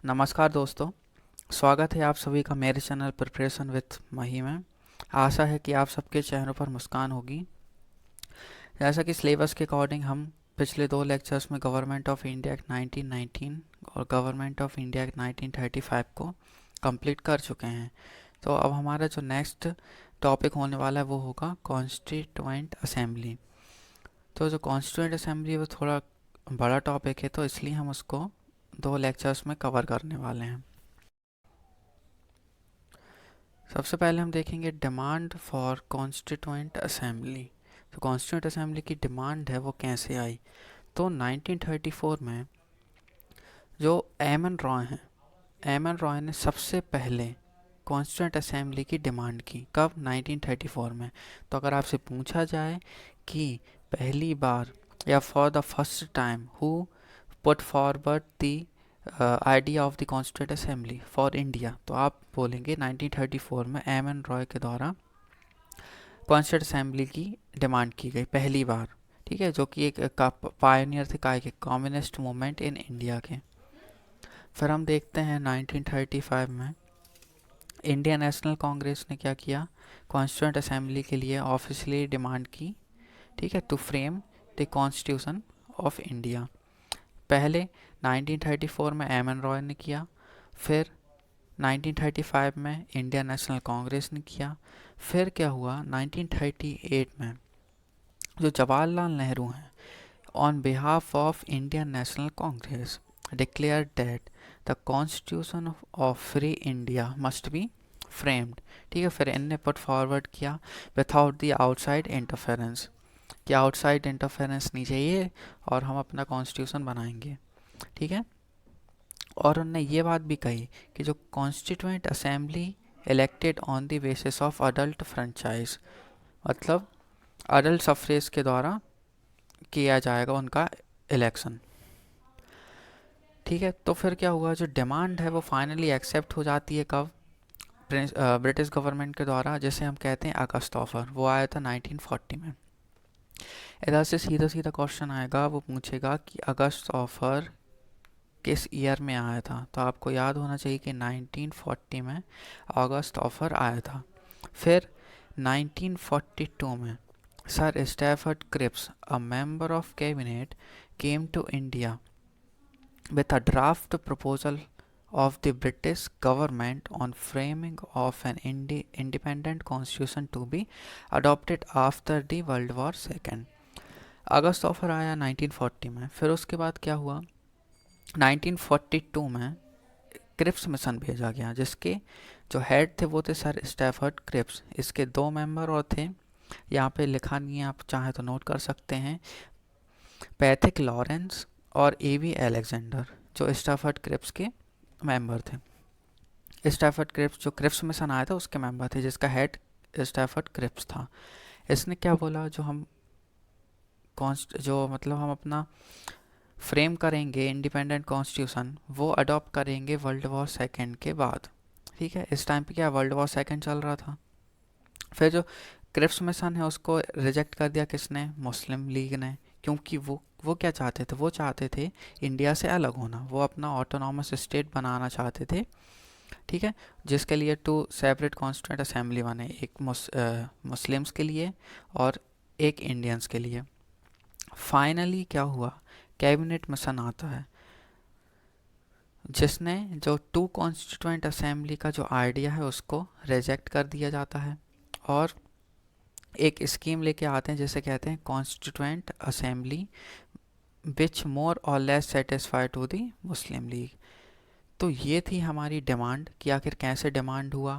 नमस्कार दोस्तों, स्वागत है आप सभी का मेरे चैनल प्रिपरेशन विथ मही में। आशा है कि आप सबके चेहरों पर मुस्कान होगी। जैसा कि सिलेबस के अकॉर्डिंग हम पिछले 2 लेक्चर्स में गवर्नमेंट ऑफ इंडिया एक्ट 1919 और गवर्नमेंट ऑफ इंडिया एक्ट 1935 को कंप्लीट कर चुके हैं। तो अब हमारा जो नेक्स्ट टॉपिक होने वाला है वो होगा कॉन्स्टिट्यूएंट असेंबली। तो जो कॉन्स्टिट्यूएंट असेंबली वो थोड़ा बड़ा टॉपिक है, तो इसलिए हम उसको 2 लेक्चर्स में कवर करने वाले हैं। सबसे पहले हम देखेंगे डिमांड फॉर कॉन्स्टिट्यूएंट असेंबली। तो कॉन्स्टिट्यूएंट असेंबली की डिमांड है वो कैसे आई। तो 1934 में जो एम एन रॉय हैं, एम एन रॉय ने सबसे पहले कॉन्स्टिट्यूएंट असेंबली की डिमांड की। कब? 1934 में। तो अगर आपसे पूछा जाए कि पहली बार या for the first time who put forward the idea of the constituent assembly for India, तो आप बोलेंगे 1934 में एम एन रॉय के द्वारा कॉन्स्टिट्यूएंट असेंबली की डिमांड की गई पहली बार। ठीक है, जो कि एक पायनियर थे काय के कम्युनिस्ट मूवमेंट इन इंडिया के। फिर हम देखते हैं 1935 में इंडियन नेशनल कांग्रेस ने क्या किया, कॉन्स्टिट्यूएंट असेंबली के लिए ऑफिशियली डिमांड की। ठीक है, to frame the constitution of India. पहले 1934 में एम एन रॉय ने किया, फिर 1935 में इंडियन नेशनल कांग्रेस ने किया। फिर क्या हुआ, 1938 में जो जवाहरलाल नेहरू हैं on behalf of Indian national Congress declare that the constitution of free India must be framed. ठीक है, फिर इनने पुट फॉरवर्ड किया विदाउट द आउटसाइड इंटरफेरेंस, कि आउटसाइड इंटरफेरेंस नहीं चाहिए और हम अपना कॉन्स्टिट्यूशन बनाएंगे। ठीक है, और उन्होंने ये बात भी कही कि जो constituent assembly elected on the basis of adult franchise, मतलब अडल्ट सफरेज के द्वारा किया जाएगा उनका इलेक्शन। ठीक है, तो फिर क्या हुआ, जो डिमांड है वो फाइनली एक्सेप्ट हो जाती है। कब? ब्रिटिश गवर्नमेंट के द्वारा, जिसे हम कहते हैं अगस्त ऑफर, वो आया था 1940 में। इधर से सीधा सीधा क्वेश्चन आएगा, वो पूछेगा कि अगस्त ऑफर किस ईयर में आया था। तो आपको याद होना चाहिए कि 1940 में अगस्त ऑफर आया था। फिर 1942 में sir Stafford Cripps, a member of cabinet, came to India with a draft proposal of the British government on framing of an independent constitution to be adopted after the World War II। August offer आया 1940 में। फिर उसके बाद क्या हुआ, 1942 में Cripps mission भेजा गया, जिसके जो हेड थे वो थे सर स्टैफर्ड क्रिप्स। इसके 2 मेंबर और थे, यहाँ पे लिखा नहीं है, आप चाहे तो नोट कर सकते हैं, पैथिक लॉरेंस और एवी अलेक्जेंडर, जो स्टैफर्ड क्रिप्स के मेंबर थे। स्टैफर्ड क्रिप्स जो क्रिप्स मिशन आया था उसके मेंबर थे, जिसका हेड स्टैफर्ड क्रिप्स था। इसने क्या बोला, जो हम जो मतलब हम अपना फ्रेम करेंगे इंडिपेंडेंट कॉन्स्टिट्यूशन, वो अडॉप्ट करेंगे वर्ल्ड वॉर सेकेंड के बाद। ठीक है, इस टाइम पे क्या वर्ल्ड वॉर सेकेंड चल रहा था। फिर जो क्रिप्स मिशन है उसको रिजेक्ट कर दिया किसने, मुस्लिम लीग ने, क्योंकि वो क्या चाहते थे, वो चाहते थे इंडिया से अलग होना, वो अपना ऑटोनॉमस स्टेट बनाना चाहते थे। ठीक है, जिसके लिए 2 सेपरेट कॉन्स्टिट्यूएंट असेंबली बने, एक मुस्लिम्स के लिए और एक इंडियंस के लिए। फाइनली क्या हुआ, कैबिनेट मिशन आता है, जिसने जो 2 कॉन्स्टिट्यूएंट असेंबली का जो आइडिया है उसको रिजेक्ट कर दिया जाता है, और एक स्कीम लेके आते हैं जिसे कहते हैं constituent assembly which more or less satisfy to the Muslim League. तो ये थी हमारी डिमांड कि आखिर कैसे डिमांड हुआ,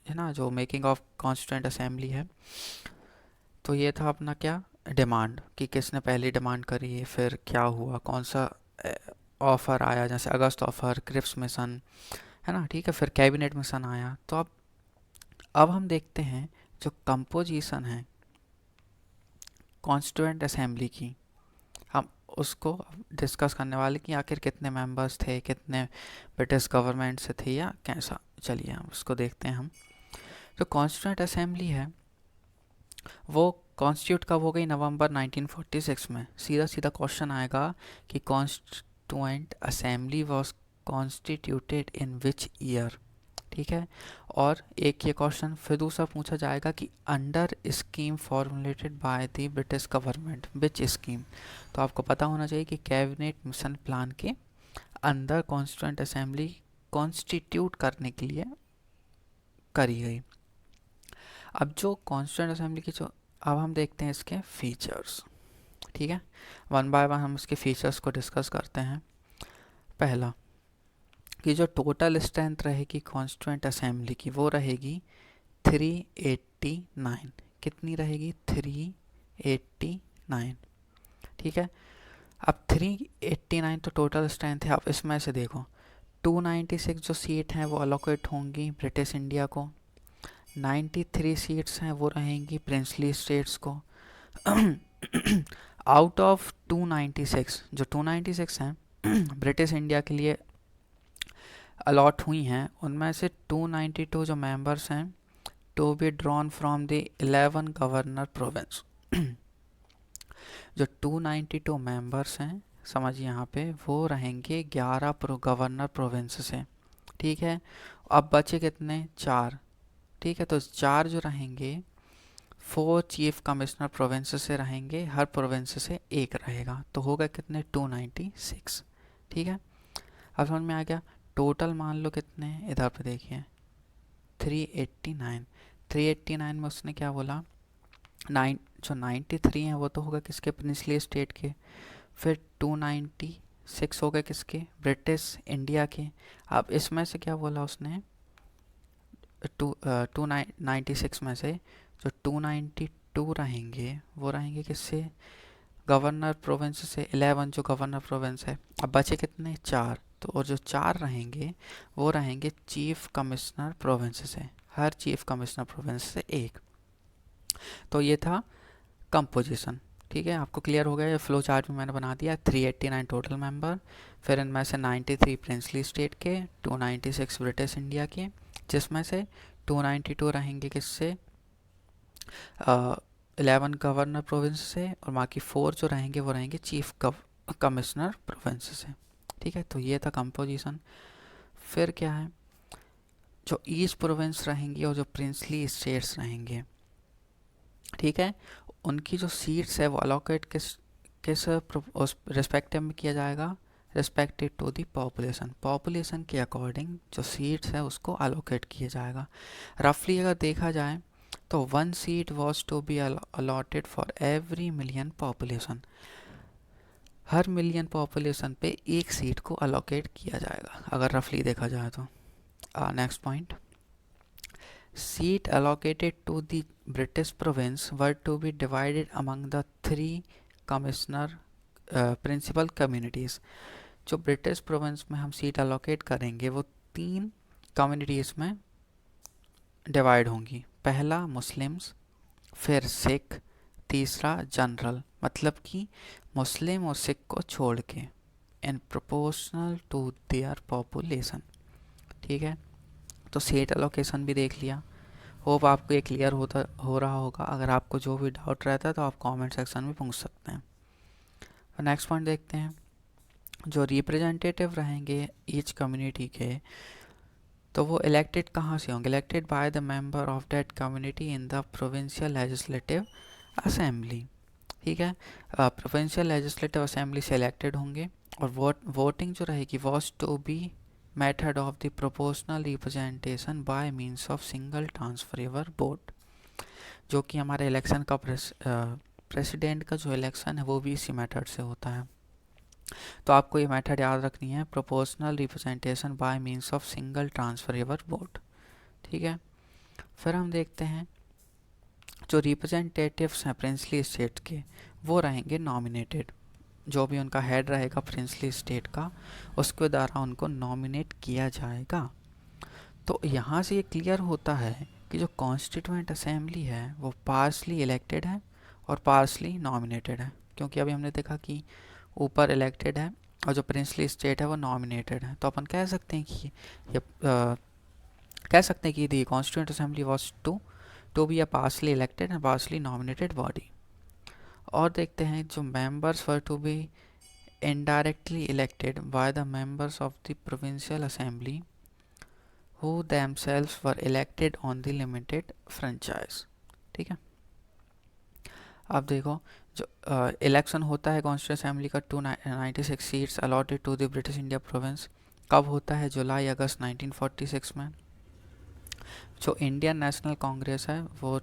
है ना, जो मेकिंग ऑफ कॉन्स्टिट्यूएंट असेंबली है। तो ये था अपना क्या डिमांड, कि किसने पहली डिमांड करी, फिर क्या हुआ, कौन सा ऑफ़र आया, जैसे अगस्त ऑफ़र, क्रिप्स मिशन, है ना। ठीक है, फिर कैबिनेट मिशन आया। तो अब हम देखते हैं जो कंपोजिशन है कॉन्स्टिट्यूएंट असेंबली की, हम उसको डिस्कस करने वाले कि आखिर कितने मेंबर्स थे, कितने ब्रिटिश गवर्नमेंट से थे या कैसा। चलिए हम उसको देखते हैं। हम जो कॉन्स्टिट्यूएंट असेंबली है वो कॉन्स्टिट्यूट कब हो गई, नवंबर 1946 में। सीधा सीधा क्वेश्चन आएगा कि constituent assembly was constituted in which year. ठीक है, और एक ये क्वेश्चन फिर दूसरा पूछा जाएगा कि under scheme formulated by the British government which scheme. तो आपको पता होना चाहिए कि कैबिनेट मिशन प्लान के अंदर कॉन्स्टिट्यूएंट असेंबली कॉन्स्टिट्यूट करने के लिए करी गई। अब जो कॉन्स्टिट्यूएंट असेंबली की जो अब हम देखते हैं इसके फीचर्स। ठीक है, वन बाय वन हम इसके फीचर्स को डिस्कस करते हैं। पहला कि जो टोटल स्ट्रेंथ रहेगी कॉन्स्टिट्यूएंट असेंबली की वो रहेगी 389। कितनी रहेगी? 389। ठीक है, अब 389 तो टोटल स्ट्रेंथ है। अब इसमें से देखो 296 जो सीट हैं वो अलोकेट होंगी ब्रिटिश इंडिया को, 93 सीट्स हैं वो रहेंगी प्रिंसली स्टेट्स को। आउट ऑफ 296 जो 296 हैं ब्रिटिश इंडिया के लिए अलॉट हुई हैं, उनमें से 292 जो मेंबर्स हैं to be drawn from the 11 governor province. जो 292 मेंबर्स हैं समझिए यहाँ पे वो रहेंगे 11 गवर्नर प्रोविंस से। ठीक है, अब बचे कितने? 4। ठीक है, तो 4 जो रहेंगे 4 चीफ कमिश्नर प्रोविंस से रहेंगे, हर प्रोविंस से एक रहेगा, तो होगा कितने? 296। ठीक है, अब समझ में आ गया। टोटल मान लो कितने, इधर पे देखिए 389। 389 में उसने क्या बोला? जो 93 हैं वो तो होगा किसके? प्रिंसली स्टेट के। फिर 296 हो गए किसके? ब्रिटिश इंडिया के। अब इसमें से क्या बोला उसने? 296 में से जो 292 रहेंगे वो रहेंगे किससे? गवर्नर प्रोविंस से। 11 जो गवर्नर प्रोविंस है। अब बचे कितने? 4। तो और जो 4 रहेंगे वो रहेंगे चीफ कमिश्नर प्रोविंस से, हर चीफ कमिश्नर प्रोविंस से एक। तो ये था कंपोजिशन। ठीक है, आपको क्लियर हो गया। ये फ्लो चार्ट भी मैंने बना दिया। 389 टोटल मेंबर, फिर इनमें से 93 प्रिंसली स्टेट के, 296 ब्रिटिश इंडिया के, जिसमें से 292 रहेंगे किससे? 11 गवर्नर प्रोविंस से, और बाकी 4 जो रहेंगे वो रहेंगे चीफ कमिश्नर प्रोविंस से। ठीक है, तो ये था कंपोजिशन। फिर क्या है? जो ईस्ट प्रोविंस रहेंगी और जो प्रिंसली स्टेट्स रहेंगे, ठीक है, उनकी जो सीट्स है वो अलोकेट किस रिस्पेक्टिव में किया जाएगा? Respected to the population. Population के अकॉर्डिंग जो सीट्स है उसको अलोकेट किया जाएगा। रफली अगर देखा जाए तो 1 seat was to be allotted for every million population. हर मिलियन पॉपुलेशन पे एक सीट को अलोकेट किया जाएगा अगर रफली देखा जाए तो। Next point, seat allocated to the British province were to be divided among the 3 commissioner principal communities। जो ब्रिटिश प्रोविंस में हम सीट अलोकेट करेंगे वो 3 कम्युनिटीज़ में डिवाइड होंगी। पहला मुस्लिम्स, फिर सिख, तीसरा जनरल। मतलब कि मुस्लिम और सिख को छोड़ के, इन प्रोपोर्शनल टू देयर पॉपुलेशन। ठीक है, तो सीट अलोकेशन भी देख लिया। होप आपको ये क्लियर हो रहा होगा। अगर आपको जो भी डाउट रहता है तो आप कमेंट सेक्शन में पूछ सकते हैं। नेक्स्ट पॉइंट देखते हैं, जो रिप्रेजेंटेटिव रहेंगे ईच कम्युनिटी के, तो वो इलेक्टेड कहाँ से होंगे? Elected by the member of that community in the provincial legislative assembly. ठीक है, प्रोविंशियल लेजिस्लेटिव असेंबली से इलेक्टेड होंगे। और वोटिंग जो रहेगी was to be method of the proportional representation by means of single transferable vote. जो कि हमारे इलेक्शन का प्रेसिडेंट का जो इलेक्शन है वो भी इसी मेथड से होता है। तो आपको ये मेथड याद रखनी है, proportional representation by means of single transferable vote. ठीक है, फिर हम देखते हैं जो रिप्रेजेंटेटिव्स हैं प्रिंसली स्टेट के वो रहेंगे नॉमिनेटेड। जो भी उनका हेड रहेगा प्रिंसली स्टेट का, उसके द्वारा उनको नॉमिनेट किया जाएगा। तो यहाँ से ये क्लियर होता है कि जो कॉन्स्टिट्यूएंट असेंबली है वो पार्शली इलेक्टेड है और पार्शली नॉमिनेटेड है। क्योंकि अभी हमने देखा कि ऊपर इलेक्टेड है और जो प्रिंसली स्टेट है वो नॉमिनेटेड है। तो अपन कह सकते हैं कि ये कह सकते हैं कि the constituent assembly was to be a partially elected and partially nominated body. और देखते हैं जो members were to be indirectly elected by the members of the provincial assembly who themselves were elected on the limited franchise। ठीक है, अब देखो, जो election होता है कॉन्स्टिट्यूंट असेंबली का 296 seats allotted to the British India province, कब होता है? जुलाई अगस्त 1946 में। जो इंडियन नेशनल कांग्रेस है वो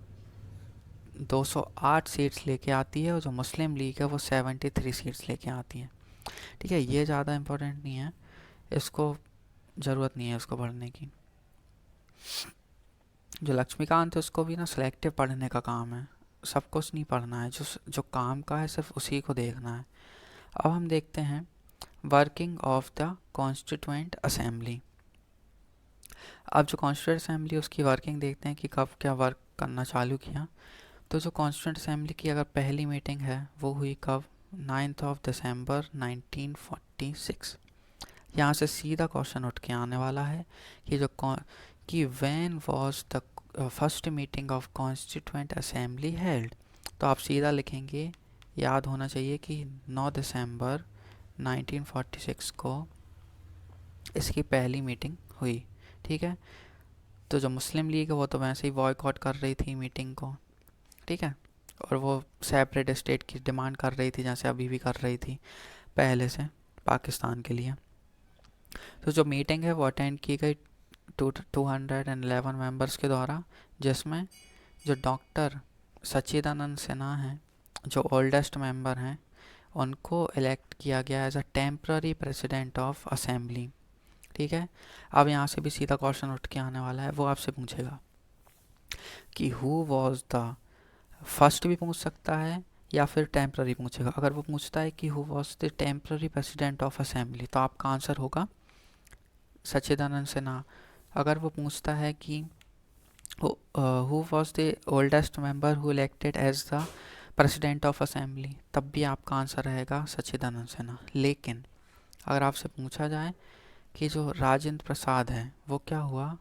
208 सीट्स लेके आती है और जो मुस्लिम लीग है वो 73 सीट्स लेके आती है। ठीक है, ये ज़्यादा इम्पोर्टेंट नहीं है, इसको ज़रूरत नहीं है इसको पढ़ने की। जो लक्ष्मीकांत है उसको भी ना सिलेक्टिव पढ़ने का काम है, सब कुछ नहीं पढ़ना है, जो जो काम का है सिर्फ उसी को देखना है। अब हम देखते हैं working of the constituent assembly. अब जो कॉन्स्टिट्यूएंट असेंबली उसकी वर्किंग देखते हैं कि कब क्या वर्क करना चालू किया। तो जो कॉन्स्टिट्यूएंट असेंबली की अगर पहली मीटिंग है वो हुई कब? 9 दिसंबर 1946। यहाँ से सीधा क्वेश्चन उठ के आने वाला है कि कि when was the first meeting of constituent assembly held. तो आप सीधा लिखेंगे, याद होना चाहिए कि 9 दिसंबर 1946 को इसकी पहली मीटिंग हुई। ठीक है, तो जो मुस्लिम लीग है वो तो वैसे ही बॉयकॉट कर रही थी मीटिंग को। ठीक है, और वो सेपरेट स्टेट की डिमांड कर रही थी जैसे अभी भी कर रही थी पहले से पाकिस्तान के लिए। तो जो मीटिंग है वो अटेंड की गई 211 मेंबर्स के द्वारा, जिसमें जो डॉक्टर सच्चिदानंद सिन्हा हैं जो ओल्डेस्ट मेंबर हैं उनको इलेक्ट किया गया as a temporary president of assembly. ठीक है, अब यहाँ से भी सीधा क्वेश्चन उठ के आने वाला है, वो आपसे पूछेगा कि हु वाज द फर्स्ट, भी पूछ सकता है या फिर टेम्प्ररी पूछेगा। अगर वो पूछता है कि who was the temporary president of assembly तो आपका आंसर होगा सच्चिदानंद सिन्हा। अगर वो पूछता है कि who was the oldest member who elected as the president of assembly तब भी आपका आंसर रहेगा सच्चिदानंद सिन्हा। लेकिन अगर आपसे पूछा जाए कि जो राजेंद्र प्रसाद है वो क्या हुआ?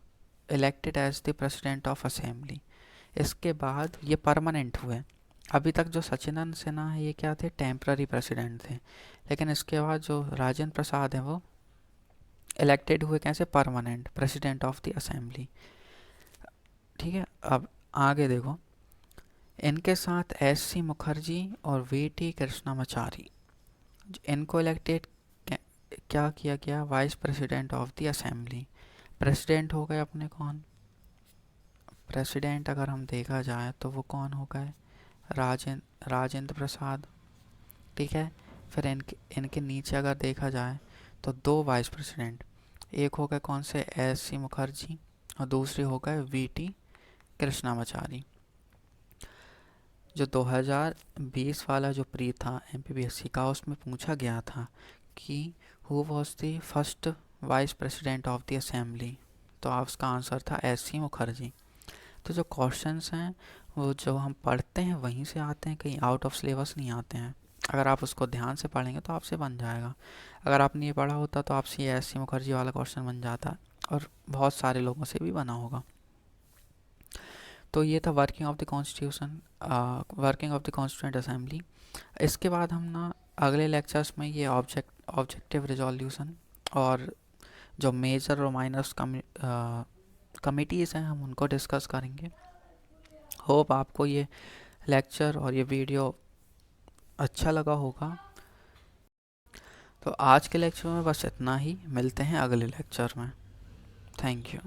Elected as the president of assembly, इसके बाद ये परमानेंट हुए। अभी तक जो सच्चिदानंद सिन्हा है ये क्या थे? टेम्प्ररी प्रेसिडेंट थे, लेकिन इसके बाद जो राजेंद्र प्रसाद है वो इलेक्टेड हुए कैसे? Permanent president of the assembly. ठीक है, अब आगे देखो, इनके साथ एस.सी. मुखर्जी और वी.टी. कृष्णामाचारी, इनको इलेक्टेड क्या किया गया? Vice president of the assembly. President हो गए अपने कौन? प्रेसिडेंट अगर हम देखा जाए तो वो कौन हो गए? राजेंद्र प्रसाद। ठीक है, फिर इनके नीचे अगर देखा जाए तो दो वाइस प्रेसिडेंट, एक हो गए कौन से? एस.सी. मुखर्जी और दूसरे हो गए वी.टी. कृष्णामाचारी। जो 2020 वाला जो प्री था एमपीपीएससी का उसमें पूछा गया था कि who was the first vice president of the assembly, तो आप उसका आंसर था एस.सी. मुखर्जी। तो जो क्वेश्चंस हैं वो जो हम पढ़ते हैं वहीं से आते हैं, कहीं आउट ऑफ सिलेबस नहीं आते हैं। अगर आप उसको ध्यान से पढ़ेंगे तो आपसे बन जाएगा। अगर आपने ये पढ़ा होता तो आपसे ये एस.सी. मुखर्जी वाला क्वेश्चन बन जाता और बहुत सारे लोगों से भी बना होगा। तो ये था working of the constitution, working of the constituent assembly. इसके बाद हम ना अगले लेक्चर्स में ये ऑब्जेक्टिव रिजोल्यूशन और जो मेजर और माइनर कमिटीज़ हैं हम उनको डिस्कस करेंगे। होप आपको ये लेक्चर और ये वीडियो अच्छा लगा होगा। तो आज के लेक्चर में बस इतना ही, मिलते हैं अगले लेक्चर में। Thank you.